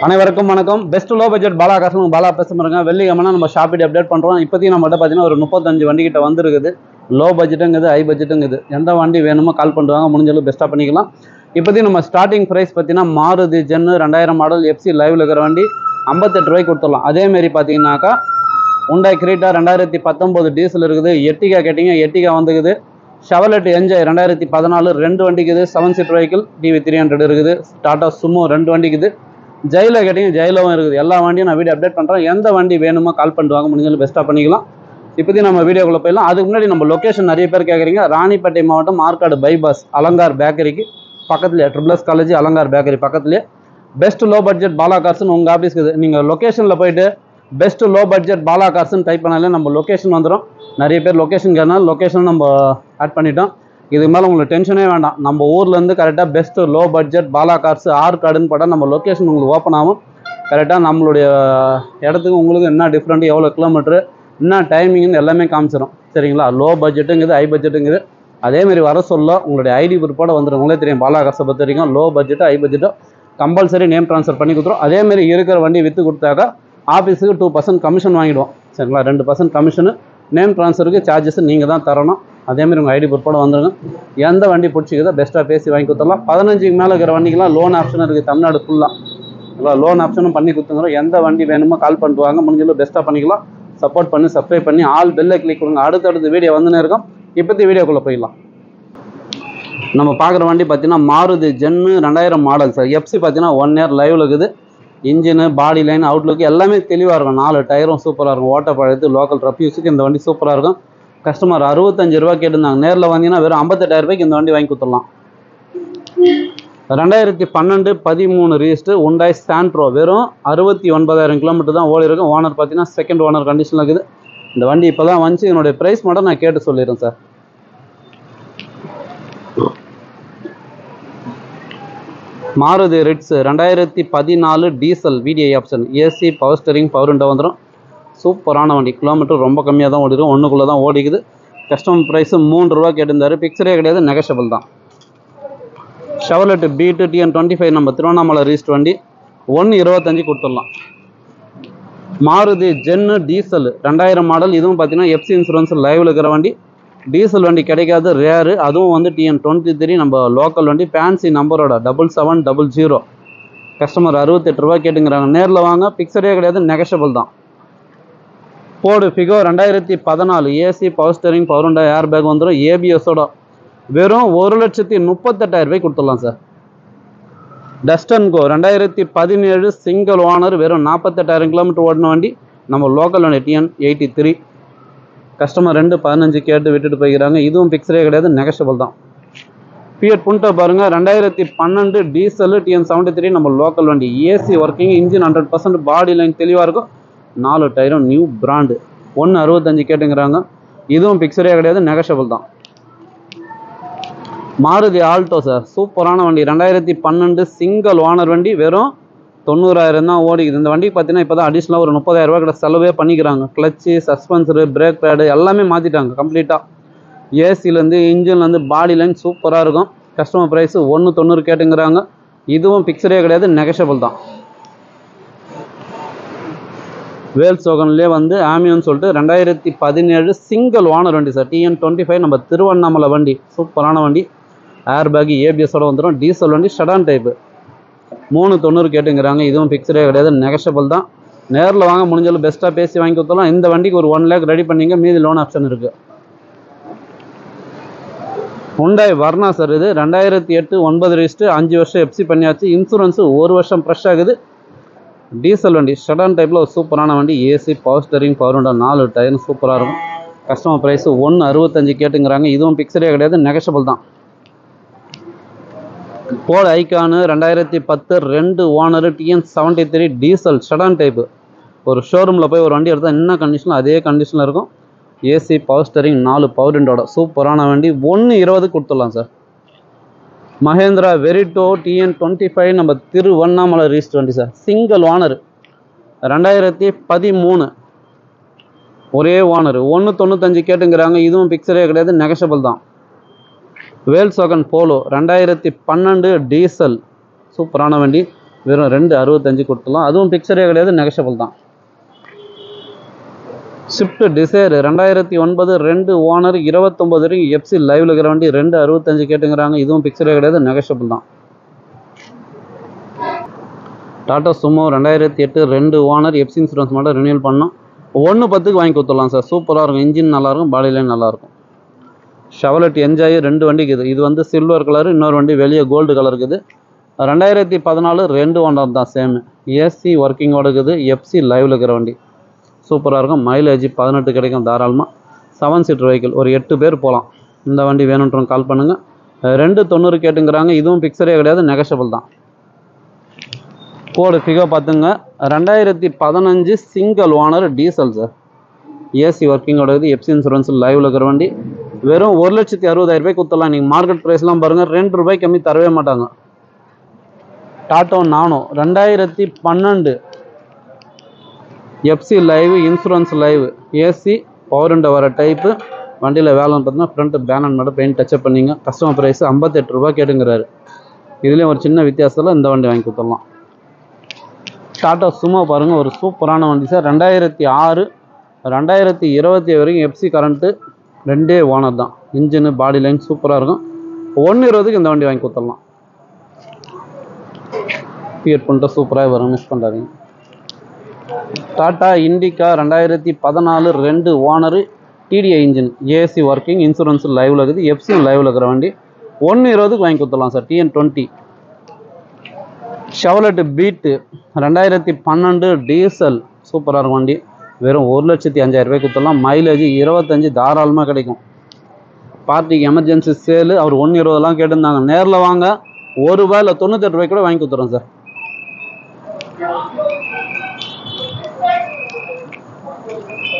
அனைவருக்கும் வணக்கம். Best low budget Bala காசு பாலா பேசுகிறேங்க. வெள்ளிக்கிழமை நம்ம ஷாப்பிட்டு அப்டேட் பண்ணுறோம். இப்போதைக்கு நம்மகிட்ட பார்த்தீங்கன்னா ஒரு 35 வண்டி கிட்ட வந்துருக்குது. லோ பட்ஜெட்டுங்குது, ஹை பட்ஜெட்டுங்குது. எந்த வண்டி வேணுமோ கால் பண்ணுவாங்க, முடிஞ்சளவு பெஸ்ட்டாக பண்ணிக்கலாம். இப்போதைக்கு நம்ம ஸ்டார்டிங் ப்ரைஸ் பார்த்தீங்கன்னா மாருதி ஜென்னு 2000 மாடல் எஃப்சி லைவில் இருக்கிற வண்டி 58 ரூபாய்க்கு கொடுத்துடலாம். அதேமாரி பார்த்தீங்கன்னாக்கா ஹுண்டாய் கிரீட்டா 2019 டீசல் இருக்குது. எட்டிகா கேட்டிங்க, எட்டிகா வந்துக்குது. ஷெவர்லெட் என்ஜாய் 2014 ரெண்டு வண்டிக்குது. 7 சீட் வெஹிக்கிள் டிவி 300 இருக்குது. டாடா சுமோ 2 வண்டிக்குது. ஜெயில கேட்டிங்க, ஜெயிலும் இருக்குது. எல்லா வண்டியும் நான் வீடியோ அப்டேட் பண்ணுறேன். எந்த வண்டி வேணுமோ கால் பண்ணுவாங்க, முடிஞ்சாலும் பெஸ்ட்டாக பண்ணிக்கலாம். இப்போதைக்கு நம்ம வீடியோக்குள்ளே போயிடலாம். அதுக்கு முன்னாடி நம்ம லொக்கேஷன் நிறைய பேர் கேட்குறீங்க. ராணிப்பேட்டை மாவட்டம் ஆற்காடு பைபாஸ் அலங்கார் பேக்கரிக்கு பக்கத்துலேயே, ட்ரிபிள்எஸ் காலேஜ் அலங்கார் பேக்கரி பக்கத்துலேயே பெஸ்ட் லோ பட்ஜெட் பாலா கார்ஸ்னு உங்கள் ஆஃபீஸ்க்கு இருக்குது. நீங்கள் லொக்கேஷனில் போயிட்டு பெஸ்ட் லோ பட்ஜெட் பாலா கார்ஸ்னு டைப் பண்ணாலே நம்ம லொக்கேஷன் வந்துடும். நிறைய பேர் லொக்கேஷன் கேட்டாலும் லொக்கேஷன் நம்ம ஆட் பண்ணிட்டோம். இதுக்கு மேலே உங்களுக்கு டென்ஷனே வேண்டாம். நம்ம ஊர்லேருந்து கரெக்டாக best low budget Bala cars ஆற்காடுன்னு போட்டால் நம்ம லொக்கேஷன் உங்களுக்கு ஓப்பன் ஆகும். கரெக்டாக நம்மளுடைய இடத்துக்கு உங்களுக்கு என்ன டிஃப்ரெண்ட், எவ்வளோ கிலோமீட்ரு, என்ன டைமிங்னு எல்லாமே காமிச்சிடும். சரிங்களா? லோ பட்ஜெட்டுங்குது, ஹை பட்ஜெட்டுங்குது. அதேமாரி வர சொல்ல உங்களுடைய ஐடி ப்ரூஃபோட வந்துடும். உங்களே தெரியும் பாலா கார்ஸை பொறுத்த வரைக்கும் லோ பட்ஜெட்டோ ஹை பட்ஜெட்டோ கம்பல்சரி நேம் ட்ரான்ஸ்ஃபர் பண்ணி கொடுத்துரும். அதேமாரி இருக்கிற வண்டி விற்று கொடுத்தாக்கா ஆஃபீஸுக்கு 2% கமிஷன் வாங்கிடுவோம். சரிங்களா? 2% கமிஷனு, நேம் ட்ரான்ஸ்ஃபருக்கு சார்ஜஸ் நீங்கள் தான் தரணும். அதேமாதிரி உங்கள் ஐடி ப்ரூஃபோட வந்துடுங்க. எந்த வண்டி பிடிச்சிக்குதோ பெஸ்ட்டாக பேசி வாங்கி கொடுத்துடலாம். 15க்கு மேலே இருக்கிற வண்டிக்கெலாம் லோன் ஆப்ஷன் இருக்குது. தமிழ்நாடு ஃபுல்லாக லோன் ஆப்ஷனும் பண்ணி கொடுத்துங்கிறோம். எந்த வண்டி வேணுமோ கால் பண்ணிட்டு வாங்க, முடிஞ்சளவு பெஸ்ட்டாக பண்ணிக்கலாம். சப்போர்ட் பண்ணி சப்ஸ்கிரைப் பண்ணி ஆல் பெல்லை கிளிக் கொடுங்க. அடுத்தடுத்து வீடியோ வந்துன்னு இருக்கும். இப்போத்தி வீடியோக்குள்ளே போயிடலாம். நம்ம பார்க்குற வண்டி பார்த்தீங்கன்னா Maruti gen 2000 model sir. FC பார்த்தீங்கன்னா 1 இயர் லைவில் இருக்குது. இன்ஜினு, பாடி லைன், அவுட்லுக்கு எல்லாமே தெளிவாக இருக்கும். 4 டயரும் சூப்பராக இருக்கும். ஓட்ட பழத்து லோக்கல் ரஃப்யூஸுக்கு இந்த வண்டி சூப்பராக இருக்கும். கஸ்டமர் 65 ரூபா கேட்டிருந்தாங்க. நேரில் வந்தீங்கன்னா வெறும் 58,000 ரூபாய்க்கு இந்த வண்டி வாங்கி கொடுத்துடலாம். 2012-13 ரீஸ்ட்டு ஹுண்டாய் சாண்ட்ரோ வெறும் 69,000 கிலோமீட்டர் தான் ஓடி இருக்கும். ஓனர் பார்த்தீங்கன்னா செகண்ட் ஓனர் கண்டிஷனில் இருக்குது. இந்த வண்டி இப்போ தான் வந்துச்சு. என்னுடைய ப்ரைஸ் மட்டும் நான் கேட்டு சொல்லிடுறேன் sir. Maruti Ritz 2014 diesel VDI option, AC, power steering, power window வந்துடும். சூப்பரான வண்டி. கிலோமீட்டர் ரொம்ப கம்மியாக தான் ஓடிடும். ஒன்றுக்குள்ளே தான் ஓடிக்குது. கஸ்டமர் ப்ரைஸு 3 ரூபா கேட்டிருந்தாரு. பிக்சரே கிடையாது, நெகஷபிள் தான். ஷெவர்லெட் பீட்டு TN25 நம்ம திருவண்ணாமலை ரீஸ்ட் வண்டி 1.25 கொடுத்துடலாம். Maruti gen diesel 2000 model. இதுவும் பார்த்தீங்கன்னா எஃப்சி இன்சூரன்ஸ் லைவில் இருக்கிற வண்டி. டீசல் வண்டி கிடைக்காது, ரேரு. அதுவும் வந்து TN23 நம்ம லோக்கல் வண்டி. ஃபேன்சி நம்பரோட 7700. கஸ்டமர் 68 ரூபா கேட்டுங்கிறாங்க. நேரில் வாங்க. பிக்சரே கிடையாது, நெகஷபிள் தான். Board Figo 2014 AC, power steering, power window, air bag வந்துடும். ஏபிஎஸோட வெறும் 1,38,000 ரூபாய்க்கு கொடுத்துடலாம் சார். டஸ்டன் கோ 2017 சிங்கிள் ஓனர் வெறும் 48,000 கிலோமீட்டர் ஓடின வண்டி. நம்ம லோக்கல் வண்டி TN83. கஸ்டமர் 2.15 கேட்டு விட்டுட்டு போய்க்கிறாங்க. இதுவும் பிக்சரே கிடையாது, நெகஷபிள் தான். ஃபியட் புண்டோ பாருங்கள், 2012 டீசல் TN73 நம்ம லோக்கல் வண்டி. ஏசி ஒர்க்கிங், இன்ஜின் 100%, பாடி லைன் தெளிவாக இருக்கும். 4 டயரும் நியூ பிராண்டு. 1.65 கேட்டுங்கிறாங்க. இதுவும் பிக்சரே கிடையாது, நெகஷபிள் தான். மாருதி ஆல்டோ சார், சூப்பரான வண்டி. 2012 சிங்கிள் ஓனர் வண்டி. வெறும் 90,000 தான் ஓடிக்குது. இந்த வண்டிக்கு பார்த்தீங்கன்னா இப்போ தான் அடிஷ்னலாக ஒரு 30,000 ரூபா கிட்ட செலவே பண்ணிக்கிறாங்க. கிளச்சு, சஸ்பென்சரு, பிரேக் பேடு எல்லாமே மாற்றிட்டாங்க கம்ப்ளீட்டாக. ஏசிலேருந்து இன்ஜின்லேருந்து பாடி லைன் சூப்பராக இருக்கும். கஸ்டமர் ப்ரைஸு 1.90 கேட்டுங்கிறாங்க. இதுவும் பிக்சரே கிடையாது, நெகஷபிள் தான். வேல்சோகன்லேயே வந்து ஆமியோன்னு சொல்லிட்டு 2017 சிங்கிள் ஓனர் வண்டி சார். TN25 நம்ம திருவண்ணாமலை வண்டி. சூப்பரான வண்டி. ஏர் பேக், ஏபிஎஸோட வந்துடும். டீசல் வண்டி, ஷடான் டைப்பு. 3.90 கேட்டுங்கிறாங்க. இதுவும் பிக்சரே கிடையாது, நெகஷபிள் தான். நேரில் வாங்க, முடிஞ்சாலும் பெஸ்ட்டாக பேசி வாங்கி கொடுத்தலாம். இந்த வண்டிக்கு ஒரு 1 லேக் ரெடி பண்ணிங்க. மீதி லோன் ஆப்ஷன் இருக்குது. Hyundai Verna sir. இது 2008 9 ரீஸ்ட்டு 5 வருஷம் எஃப்சி பண்ணியாச்சு. இன்சூரன்ஸு 1 வருஷம் ஃப்ரெஷ் ஆகுது. டீசல் வண்டி, ஷடான் டைப்பில் ஒரு சூப்பரான வண்டி. AC, power steering, power window, 4 டயரும் சூப்பராக இருக்கும். கஸ்டமர் ப்ரைஸு 1.65 கேட்டுங்கிறாங்க. இதுவும் பிக்சரே கிடையாது, நெகஷபிள் தான். Ford Ikon 2010 2 owner TN73 diesel sedan type. ஒரு ஷோரூமில் போய் ஒரு வண்டி எடுத்தால் என்ன கண்டிஷனில் அதே கண்டிஷனில் இருக்கும். ஏசி, பவர் ஸ்டீரிங், 4 பவர் விண்டோட சூப்பரான வண்டி. 1.20 கொடுத்துடலாம் சார். மஹேந்திரா வெரிட்டோ TN25 நம்ம திருவண்ணாமலை ரீஸ்ட் வண்டி சார். சிங்கிள் ஓனர் 2013 ஒரே ஓனர். 1.95 கேட்டுங்கிறாங்க. இதுவும் பிக்சரே கிடையாது, நெகஷபிள் தான். வேல்சோகன் போலோ 2012 டீசல் சூப்பரான வண்டி. வெறும் 265 கொடுத்துலாம். அதுவும் பிக்சரே கிடையாது, நெகஷபிள் தான். ஸ்விஃப்ட் டிசைர் 2009 2 ஓனர் 29 வரைக்கும் எஃப்சி லைவ்ல இருக்கிற வண்டி 265 கேட்டுங்கிறாங்க. இதுவும் பிக்சரே கிடையாது, நெகஷபிள் தான். Tata Sumo 2008 2 owner FC insurance மட்டும் ரினியூல் பண்ணோம். 110க்கு வாங்கி கொடுத்துடலாம் சார். சூப்பராக இருக்கும், இன்ஜின் நல்லாயிருக்கும், பாடி லைன் நல்லாயிருக்கும். ஷெவலட் என்ஜாய் 2 வண்டிக்கு இது வந்து சில்வர் கலர், இன்னொரு வண்டி வெளியே கோல்டு கலர் இருக்குது. 2014 2 ஓனர் தான், சேம் ஏசி ஒர்க்கிங்கோட இருக்குது. எஃப்சி லைவ்ல இருக்கிற வண்டி சூப்பராக இருக்கும். மைலேஜ் 18 கிடைக்கும் தாராளமாக. 7 சீட்டர் வெஹிக்கிள், ஒரு 8 பேர் போகலாம். இந்த வண்டி வேணுன்றவங்க கால் பண்ணுங்கள். 290 கேட்டுங்கிறாங்க. இதுவும் பிக்சரே கிடையாது, நெகஷபிள் தான். கோடு ஃபிகோ பார்த்துங்க. 2015 single owner diesel sir. AC ஒர்க்கிங்கோட இருக்குது. எஃப்சி இன்சூரன்ஸ் லைவ்ல இருக்கிற வண்டி வெறும் 1,60,000 கொடுத்துடலாம். நீங்கள் மார்க்கெட் ப்ரைஸ்லாம் பாருங்கள், ₹2 கம்மி தரவே மாட்டாங்க. Tata Nano 2012 FC live, insurance live, AC power window வர டைப்பு. வண்டியில் வேலைன்னு பார்த்தீங்கன்னா ஃப்ரண்ட் பேனர் மட்டும் பெயிண்ட் டச்சப் பண்ணிங்க. கஸ்டமர் ப்ரைஸ் ₹58 கேட்டுங்கிறாரு. இதுலேயும் ஒரு சின்ன வித்தியாசத்தில் இந்த வண்டி வாங்கி கொடுத்துடலாம். டாட்டா சுமோ பாருங்கள், ஒரு சூப்பரான வண்டி சார். 2006 2020 வரைக்கும் எஃப்சி கரண்ட்டு, 2 ஓனர் தான். இன்ஜினு பாடி லைன் சூப்பராக இருக்கும். 120க்கு இந்த வண்டி வாங்கி கொடுத்துடலாம். பியர் பண்ணிட்டு சூப்பராக வரும், மிஸ் பண்ணுறாதீங்க. Tata Indica 2014 2 owner TDI engine, AC working, insurance லைவ்ல இருக்குது. எஃப்சியும் லைவ்ல இருக்கிற வண்டி 120க்கு வாங்கி கொடுத்துடலாம் சார். TN20. ஷெவலட் பீட்டு 2012 டீசல், சூப்பராக இருக்கும் வண்டி. வெறும் ₹1,05,000 கொடுத்துடலாம். மைலேஜ் 25 தாராளமாக கிடைக்கும். பார்ட்டிக்கு எமர்ஜென்சி சேலு. அவர் 120லாம் கேட்டிருந்தாங்க. நேரில் வாங்க, ₹1 இல்லை ₹98 கூட வாங்கி கொடுத்துறோம் சார்.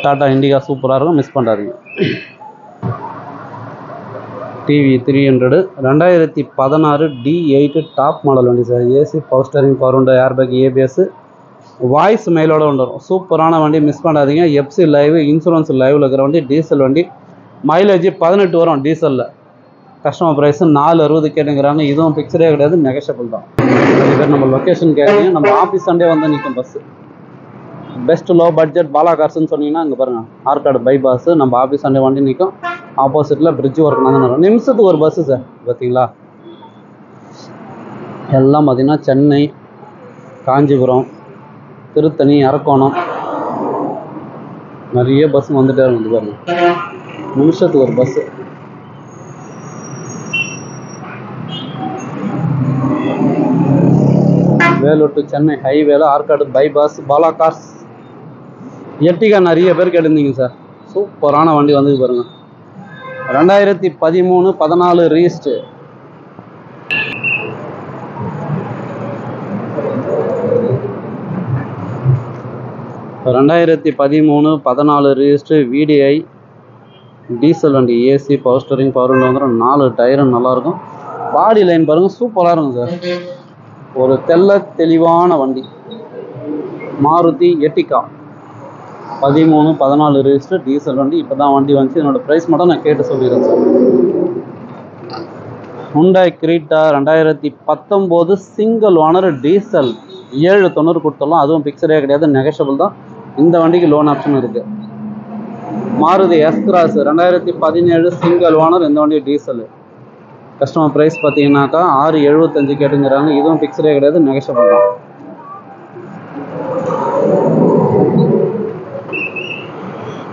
டாடா இண்டிகா சூப்பராக இருக்கும், மிஸ் பண்ணுறாதீங்க. டிவி 300 2016 D8 டாப் மாடல் வண்டி sir. AC power steering, power window, airbag, ABS, voice மெயிலோட வந்துடும். சூப்பரான வண்டி, மிஸ் பண்ணாதீங்க. எஃப்சி லைவ், இன்சூரன்ஸ் லைவ்ல இருக்கிற வண்டி, டீசல் வண்டி. மைலேஜ் 18 வரும் டீசலில். Customer price 460 கேட்டுங்கிறாங்க. இதுவும் பிக்சரே கிடையாது, நெகஷபிள் தான். நிறைய பேர் நம்ம லொக்கேஷன் கேட்குறீங்க. நம்ம ஆஃபீஸ் சண்டே வந்து நிற்கும் bus. Best low budget Bala கார்ஸ்ன்னு சொன்னீங்கன்னா இங்கே பாருங்கள், ஆற்காடு பைபாஸ். நம்ம ஆஃபீஸ் சண்டே வண்டி நிற்கும். ஆப்போசிட்டில் பிரிட்ஜ் ஒர்க் நடந்துடும். நிமிஷத்துக்கு ஒரு பஸ்ஸு சார். பார்த்தீங்களா, எல்லாம் பார்த்தீங்கன்னா சென்னை, காஞ்சிபுரம், திருத்தணி, அரக்கோணம், நிறைய பஸ் வந்துட்டே இருக்குது பாருங்க. நிமிஷத்துக்கு ஒரு பஸ்ஸு. வேலூர் டு சென்னை ஹைவேல Arcot bypass Bala cars. Ertiga நிறைய பேர் கேட்டிருந்தீங்க சார். சூப்பரான வண்டி வந்து பாருங்க. 2013 14 ரீஸ்ட். ரெண்டாயிரத்தி 13 14 ரீஸ்ட் VDI டீசல் வண்டி. AC power steering, power window வந்துடும். 4 டயரும் நல்லாயிருக்கும். பாடி லைன் பாருங்கள், சூப்பராக இருக்கும் சார். ஒரு தெளிவான வண்டி. மாருதி எர்டிகா 13 14 ரீஸ்ட் டீசல் வண்டி. இப்போ தான் வண்டி வந்துச்சு. என்னோட ப்ரைஸ் மட்டும் நான் கேட்டு சொல்லிடுறேன் sir. Hyundai கிரீட்டா 2019 single owner diesel 790 கொடுத்துடலாம். அதுவும் பிக்சரே கிடையாது, நெகஷபிள் தான். இந்த வண்டிக்கு லோன் ஆப்ஷன் இருக்குது. Maruti S-cross 2017 single owner. இந்த வண்டி டீசல். கஸ்டமர் ப்ரைஸ் பார்த்தீங்கன்னாக்கா 675 கேட்டுங்கிறாங்க. இதுவும் பிக்சரே கிடையாது, நெகஷபிள் தான்.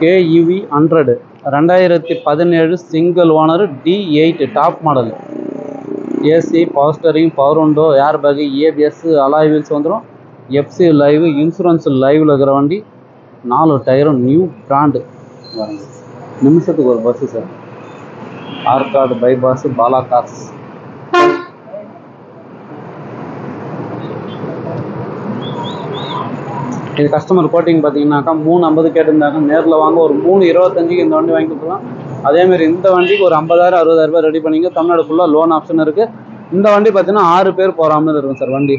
KUV 100 2017 single owner D8 top model. AC power steering, power window, air bag, ABS, alloy wheels வந்துடும். எஃப்சி லைவ், இன்சூரன்ஸ் லைவ்ல இருக்கிற வண்டி. 4 டயரும் நியூ பிராண்டு. நிமிஷத்துக்கு ஒரு bus sir. Arcot bypass Bala cars. இது கஸ்டமர் கோட்டிங் பார்த்தீங்கன்னாக்கா 350 கேட்டிருந்தாங்க. நேரில் வாங்க, ஒரு 325க்கு இந்த வண்டி வாங்கி கொடுக்கலாம். அதேமாரி இந்த வண்டிக்கு ஒரு 50,000 60,000 ரெடி பண்ணிங்க. தமிழ்நாடு ஃபுல்லாக லோன் ஆப்ஷன் இருக்குது. இந்த வண்டி பார்த்தீங்கன்னா 6 பேர் போகிற மாதிரி இருக்கும் சார். வண்டி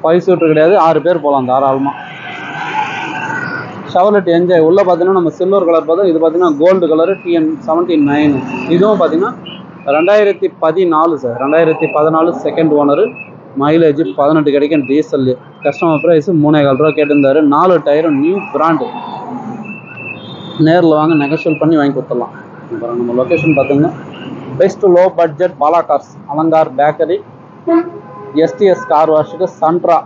5 சீட்டர் கிடையாது, 6 பேர் போகலாம் தாராளமாக. ஷெவலட் என்ஜாய் உள்ளே பார்த்தீங்கன்னா நம்ம சில்வர் கலர் பார்த்தோம். இது பார்த்தீங்கன்னா கோல்டு கலரு TN79. இதுவும் பார்த்தீங்கன்னா 2014 சார். 2014 second owner. மைலேஜ் 18 கிடைக்கும் டீசல். கஸ்டமர் ப்ரைஸ் 3,400 ரூபா கேட்டிருந்தாரு. 4 டயரும் நியூ பிராண்டு. நேரில் வாங்க, நெகோஷியேட் பண்ணி வாங்கி கொடுத்துடலாம். அப்புறம் நம்ம லொக்கேஷன் பார்த்தீங்கன்னா best low budget Bala cars, Alankar bakery, STS car வாஷுக்கு சன்ட்ரா.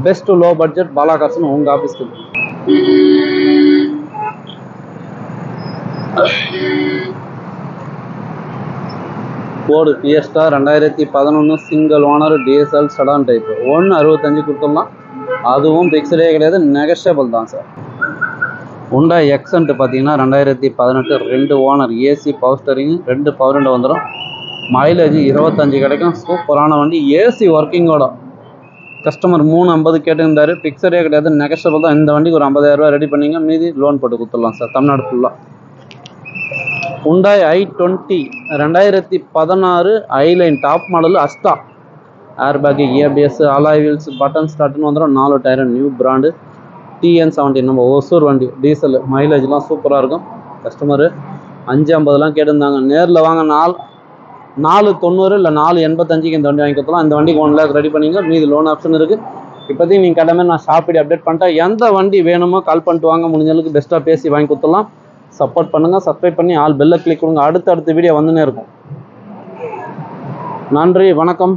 பெஸ்ட் லோ பட்ஜெட் பாலா கார்ஸ்னு உங்கள் ஆஃபீஸ்க்கு. Ford Fiesta 2011 single owner DSL sedan type 165 கொடுத்துடலாம். அதுவும் பிக்சடே கிடையாது, நெகஷியபிள் தான் சார். ஹுண்டாய் எக்ஸன்ட் பார்த்தீங்கன்னா 2018 2 owner AC power steering 2 power window வந்துடும். மைலேஜ் 25 கிடைக்கும். சூப்பரான வண்டி, ஏசி ஒர்க்கிங்கோட. கஸ்டமர் 350 கேட்டிருந்தாரு. பிக்சடே கிடையாது, நெகஷியபிள் தான். இந்த வண்டிக்கு ஒரு 50,000 ரூபா ரெடி பண்ணிங்க, மீதி லோன் போட்டு கொடுத்துடலாம் சார் தமிழ்நாடு ஃபுல்லாக. ஹுண்டாய் i20 2016 ஐலைன் top model Asta. Air bag, ABS, alloy wheels, button ஸ்டார்ட்னு வந்துடும். 4 டயர் நியூ பிராண்டு. TN70 நம்ம ஒசூர் வண்டி, டீசல். மைலேஜ்லாம் சூப்பராக இருக்கும். கஸ்டமரு 550 கேட்டிருந்தாங்க. நேரில் வாங்க, 490 இல்லை 485 இந்த வண்டி வாங்கி கொடுத்தலாம். இந்த வண்டிக்கு 1 லேக் ரெடி பண்ணிங்க, மீதி லோன் ஆப்ஷன் இருக்குது. இப்போதைக்கு நீங்கள் கடமை நான் ஷாப்பிடி அப்டேட் பண்ணிட்டேன். எந்த வண்டி வேணுமோ கால் பண்ணிட்டு வாங்க, முடிஞ்சளவுக்கு பெஸ்ட்டாக பேசி வாங்கி கொடுத்துடலாம். சப்போர்ட் பண்ணுங்கள், சப்ஸ்கிரைப் பண்ணி ஆல் பெல்லை கிளிக் கொடுங்க. அடுத்த வீடியோ வந்துன்னே இருக்கும். நன்றி, வணக்கம்.